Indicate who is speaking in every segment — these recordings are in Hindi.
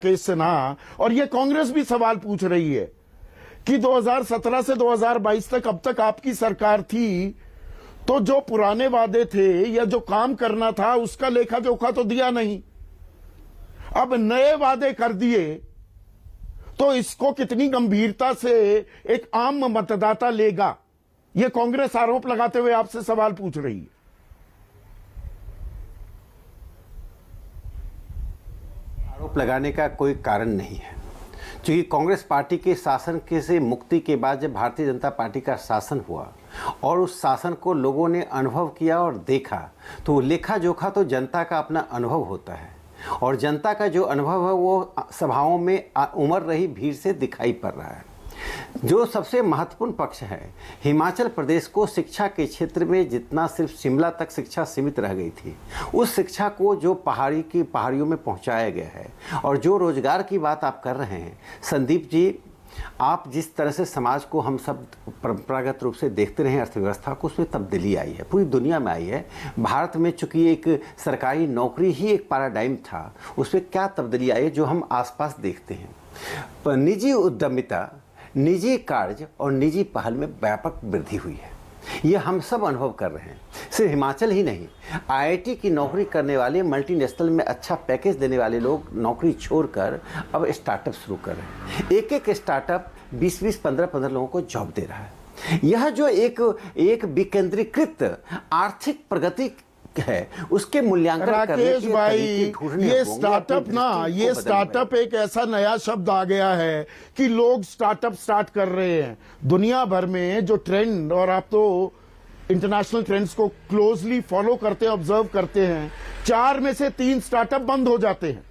Speaker 1: के सिन्हा, और ये कांग्रेस भी सवाल पूछ रही है कि 2017 से 2022 तक अब तक आपकी सरकार थी, तो जो पुराने वादे थे या जो काम करना था उसका लेखा जोखा तो दिया नहीं, अब नए वादे कर दिए, तो इसको कितनी गंभीरता से एक आम मतदाता लेगा? ये कांग्रेस आरोप लगाते हुए आपसे सवाल पूछ रही है।
Speaker 2: आरोप लगाने का कोई कारण नहीं है, क्योंकि कांग्रेस पार्टी के शासन के से मुक्ति के बाद जब भारतीय जनता पार्टी का शासन हुआ और उस शासन को लोगों ने अनुभव किया और देखा, तो लेखा जोखा तो जनता का अपना अनुभव होता है, और जनता का जो अनुभव है वो सभाओं में उमड़ रही भीड़ से दिखाई पड़ रहा है। जो सबसे महत्वपूर्ण पक्ष है, हिमाचल प्रदेश को शिक्षा के क्षेत्र में जितना सिर्फ शिमला तक शिक्षा सीमित रह गई थी, उस शिक्षा को जो पहाड़ियों में पहुंचाया गया है। और जो रोजगार की बात आप कर रहे हैं संदीप जी, आप जिस तरह से समाज को हम सब परंपरागत रूप से देखते रहे, अर्थव्यवस्था को, उसमें तब्दीली आई है, पूरी दुनिया में आई है। भारत में चूंकि एक सरकारी नौकरी ही एक पैराडाइम था, उसमें क्या तब्दीली आई है जो हम आसपास देखते हैं। निजी उद्यमिता, निजी कार्य और निजी पहल में व्यापक वृद्धि हुई है, ये हम सब अनुभव कर रहे हैं। सिर्फ हिमाचल ही नहीं, आईआईटी की नौकरी करने वाले, मल्टीनेशनल में अच्छा पैकेज देने वाले लोग नौकरी छोड़कर अब स्टार्टअप शुरू कर रहे हैं। एक एक स्टार्टअप 20-20, 15-15 लोगों को जॉब दे रहा है। यह जो एक विकेंद्रीकृत आर्थिक प्रगति है, उसके मूल्यांकन
Speaker 1: राकेश भाई, ये स्टार्टअप ना, ये स्टार्टअप एक ऐसा नया शब्द आ गया है कि लोग स्टार्टअप स्टार्ट कर रहे हैं दुनिया भर में। जो ट्रेंड, और आप तो इंटरनेशनल ट्रेंड्स को क्लोजली फॉलो करते हैं, ऑब्जर्व करते हैं, 4 में से 3 स्टार्टअप बंद हो जाते हैं।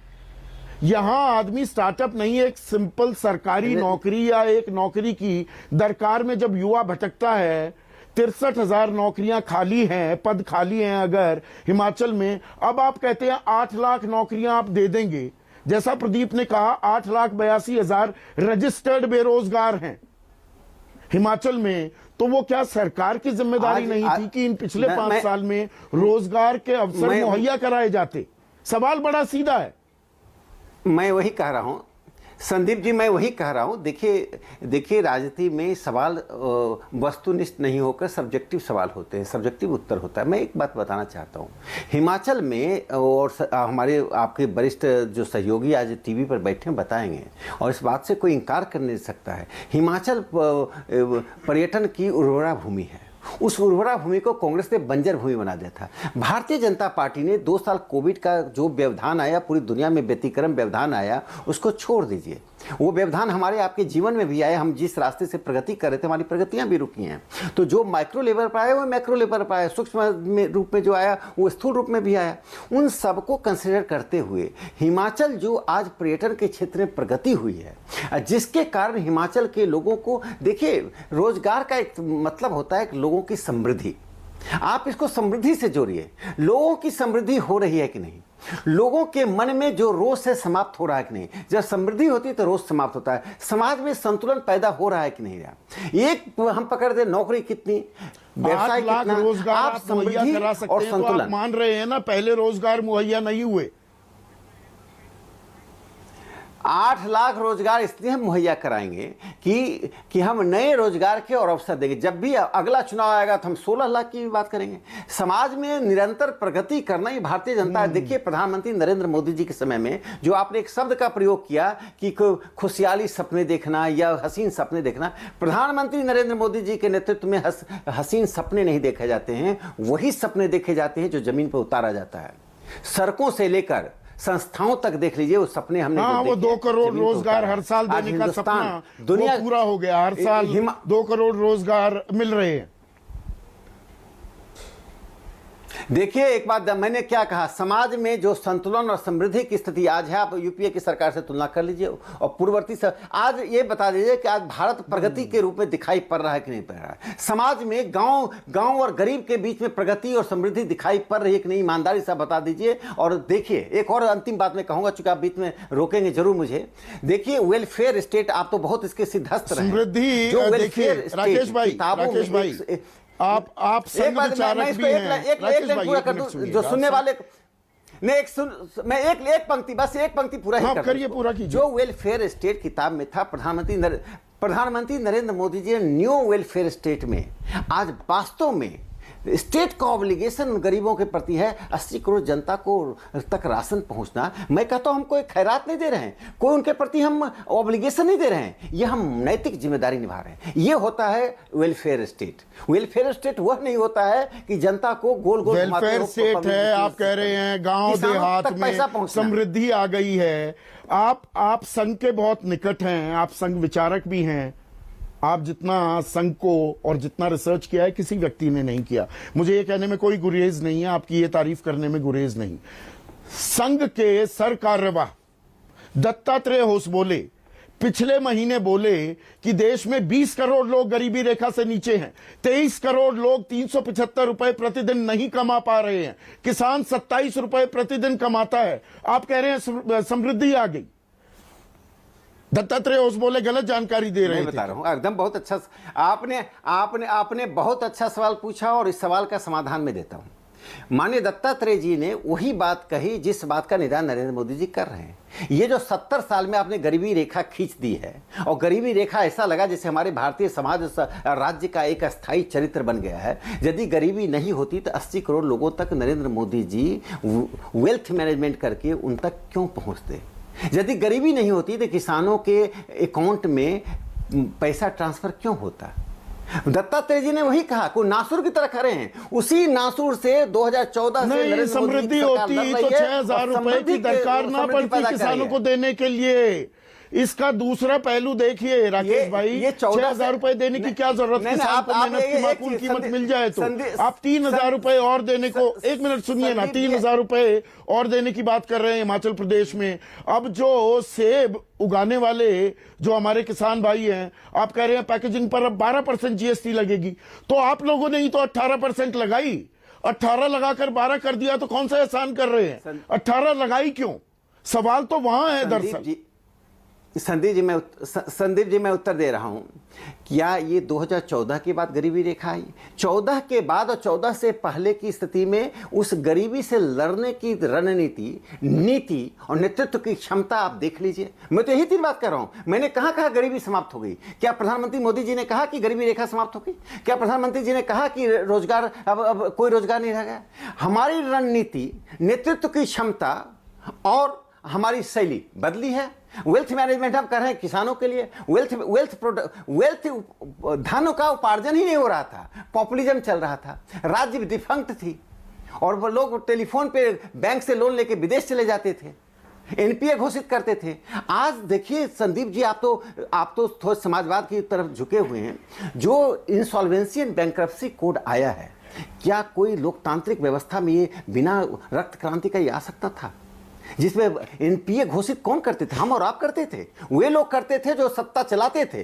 Speaker 1: यहां आदमी स्टार्टअप नहीं, एक सिंपल सरकारी नौकरी या एक नौकरी की दरकार में जब युवा भटकता है। 63,000 नौकरियां खाली हैं, पद खाली हैं अगर हिमाचल में। अब आप कहते हैं 8 लाख नौकरियां आप दे देंगे। जैसा प्रदीप ने कहा, 8,82,000 रजिस्टर्ड बेरोजगार हैं हिमाचल में। तो वो क्या सरकार की जिम्मेदारी नहीं थी कि इन पिछले 5 साल में रोजगार के अवसर मुहैया कराए जाते? सवाल बड़ा सीधा है।
Speaker 2: मैं वही कह रहा हूं संदीप जी, मैं वही कह रहा हूं। देखिए राजनीति में सवाल वस्तुनिष्ठ नहीं होकर सब्जेक्टिव सवाल होते हैं, सब्जेक्टिव उत्तर होता है। मैं एक बात बताना चाहता हूं, हिमाचल में, और हमारे आपके वरिष्ठ जो सहयोगी आज टीवी पर बैठे हैं बताएंगे, और इस बात से कोई इनकार कर नहीं सकता है, हिमाचल पर्यटन की उर्वरा भूमि है। उस उर्वरा भूमि को कांग्रेस ने बंजर भूमि बना दिया था। भारतीय जनता पार्टी ने 2 साल कोविड का जो व्यवधान आया, पूरी दुनिया में व्यतिक्रम व्यवधान आया, उसको छोड़ दीजिए। वो व्यवधान हमारे आपके जीवन में भी आए। हम जिस रास्ते से प्रगति कर रहे थे, हमारी प्रगतियां भी रुकी हैं। तो जो माइक्रो लेवल पर आया वो मैक्रो लेवल पर आया, सूक्ष्म रूप में जो आया वो स्थूल रूप में भी आया। उन सबको कंसिडर करते हुए हिमाचल जो आज पर्यटन के क्षेत्र में प्रगति हुई है, जिसके कारण हिमाचल के लोगों को, देखिए रोजगार का एक मतलब होता है लोगों की समृद्धि। आप इसको समृद्धि से जोड़िए। लोगों की समृद्धि हो रही है कि नहीं? लोगों के मन में जो रोष है समाप्त हो रहा है कि नहीं? जब समृद्धि होती है तो रोष समाप्त होता है। समाज में संतुलन पैदा हो रहा है कि नहीं? एक हम पकड़ दे नौकरी कितनी, व्यवसाय कितना,
Speaker 1: रोजगार
Speaker 2: आप समृद्धि और संतुलन।
Speaker 1: आप मान रहे हैं ना, पहले रोजगार मुहैया नहीं हुए।
Speaker 2: 8 लाख रोजगार इसलिए हम मुहैया कराएंगे कि हम नए रोजगार के और अवसर देंगे। जब भी अगला चुनाव आएगा तो हम 16 लाख की भी बात करेंगे। समाज में निरंतर प्रगति करना ही भारतीय जनता। देखिए प्रधानमंत्री नरेंद्र मोदी जी के समय में जो आपने एक शब्द का प्रयोग किया कि खुशहाली सपने देखना या हसीन सपने देखना, प्रधानमंत्री नरेंद्र मोदी जी के नेतृत्व में हसीन सपने नहीं देखे जाते हैं, वही सपने देखे जाते हैं जो जमीन पर उतारा जाता है। सड़कों से लेकर संस्थाओं तक देख लीजिए, वो सपने हमने
Speaker 1: वो 2 करोड़ रोजगार हर साल देने का सपना दुनिया पूरा हो गया। हर साल 2 करोड़ रोजगार मिल रहे हैं।
Speaker 2: देखिए एक बात मैंने क्या कहा, समाज में जो संतुलन और समृद्धि की स्थिति आज है, आप यूपीए की सरकार से तुलना कर लीजिए और पूर्ववर्ती आज ये बता दीजिए कि आज भारत प्रगति के रूप में दिखाई पड़ रहा है कि नहीं पड़ रहा है? समाज में गांव और गरीब के बीच में प्रगति और समृद्धि दिखाई पड़ रही है कि नहीं? ईमानदारी से बता दीजिए। और देखिए एक और अंतिम बात मैं कहूंगा, चूंकि आप बीच में रोकेंगे जरूर मुझे। देखिए वेलफेयर स्टेट, आप तो बहुत इसके सिद्धस्त रहे।
Speaker 1: समृद्धि,
Speaker 2: जो वेलफेयर
Speaker 1: राकेश भाई, आप
Speaker 2: एक बात मैं इसको एक लाइन पूरा कर दूं, जो सुनने वाले नहीं, मैं एक पंक्ति, बस एक पंक्ति पूरा ही कर
Speaker 1: करिए, पूरा कीजिए।
Speaker 2: जो वेलफेयर स्टेट किताब में था, प्रधानमंत्री नरेंद्र मोदी जी ने न्यू वेलफेयर स्टेट में आज वास्तव में स्टेट का ऑब्लिगेशन गरीबों के प्रति है 80 करोड़ जनता को तक राशन पहुंचना। मैं कहता हूं हम कोई खैरात नहीं दे रहे हैं, कोई उनके प्रति हम ऑब्लिगेशन नहीं दे रहे हैं, ये हम नैतिक जिम्मेदारी निभा रहे हैं। ये होता है वेलफेयर स्टेट। वेलफेयर स्टेट वह नहीं होता है कि जनता को गोल गोल
Speaker 1: वेलफेयर स्टेट है, आप कह रहे हैं गांव देहात में समृद्धि आ गई है। आप संघ के बहुत निकट हैं, आप संघ विचारक भी हैं। आप जितना संघ को और जितना रिसर्च किया है किसी व्यक्ति ने नहीं किया। मुझे ये कहने में कोई गुरेज नहीं है, आपकी ये तारीफ करने में गुरेज नहीं। संघ के सर कार्यवाह दत्तात्रेय होसबोले पिछले महीने बोले कि देश में 20 करोड़ लोग गरीबी रेखा से नीचे हैं, 23 करोड़ लोग 375 रुपए प्रतिदिन नहीं कमा पा रहे हैं, किसान 27 रुपए प्रतिदिन कमाता है। आप कह रहे हैं समृद्धि आ गई। दत्तात्रेय होसबोले गलत जानकारी दे रहे हैं।
Speaker 2: बता रहा हूं एकदम बहुत अच्छा। आपने बहुत अच्छा सवाल पूछा और इस सवाल का समाधान मैं देता हूं। माननीय दत्तात्रेय जी ने वही बात कही जिस बात का निदान नरेंद्र मोदी जी कर रहे हैं। ये जो 70 साल में आपने गरीबी रेखा खींच दी है और गरीबी रेखा ऐसा लगा जैसे हमारे भारतीय समाज राज्य का एक अस्थायी चरित्र बन गया है। यदि गरीबी नहीं होती तो 80 करोड़ लोगों तक नरेंद्र मोदी जी वेल्थ मैनेजमेंट करके उन तक क्यों पहुंचते? यदि गरीबी नहीं होती तो किसानों के अकाउंट में पैसा ट्रांसफर क्यों होता? दत्तात्रेय जी ने वही कहा, कोई नासुर की तरह खड़े हैं। उसी नासुर से 2014 से
Speaker 1: समृद्धि होती तो 6,000 रुपए की दरकार ना पड़ती किसानों को देने के लिए। इसका दूसरा पहलू देखिए राकेश भाई, ये 6,000 रुपए देने की क्या जरूरत? किसान को मेहनत की माकूल कीमत मिल जाए तो आप 3,000 रुपए और देने को, एक मिनट सुनिए ना, 3,000 रुपए और देने की बात कर रहे हैं हिमाचल प्रदेश में। अब जो सेब उगाने वाले जो हमारे किसान भाई हैं, आप कह रहे हैं पैकेजिंग पर अब 12% जीएसटी लगेगी, तो आप लोगों ने ही तो 18% लगाई। 18 लगाकर 12 कर दिया तो कौन सा एहसान कर रहे हैं? 18 लगाई क्यों? सवाल तो वहां है दरअसल।
Speaker 2: संदीप जी मैं उत्तर दे रहा हूं। क्या ये 2014 के बाद गरीबी रेखा आई? 14 के बाद और 14 से पहले की स्थिति में उस गरीबी से लड़ने की रणनीति, नीति और नेतृत्व की क्षमता आप देख लीजिए। मैं तो यही 3 बात कर रहा हूं। मैंने कहा गरीबी समाप्त हो गई? क्या प्रधानमंत्री मोदी जी ने कहा कि गरीबी रेखा समाप्त हो गई? क्या प्रधानमंत्री जी ने कहा कि रोजगार अब कोई रोजगार नहीं रह गया? हमारी रणनीति, नेतृत्व की क्षमता और हमारी शैली बदली है। वेल्थ मैनेजमेंट हम कर रहे हैं किसानों के लिए। वेल्थ धन का उपार्जन ही नहीं हो रहा था, पॉपुलिज्म चल रहा था, राज्य डिफंक्ट थी और वो लोग टेलीफोन पे बैंक से लोन लेके विदेश चले जाते थे, एनपीए घोषित करते थे। आज देखिए संदीप जी, आप तो थोड़े समाजवाद की तरफ झुके हुए हैं। जो इंसॉल्वेंसी एंड बैंक्रप्सी कोड आया है, क्या कोई लोकतांत्रिक व्यवस्था में ये बिना रक्त क्रांति का ये आ सकता था? जिसमें एनपीए घोषित कौन करते थे? हम और आप करते थे। वे लोग करते थे जो सत्ता चलाते थे।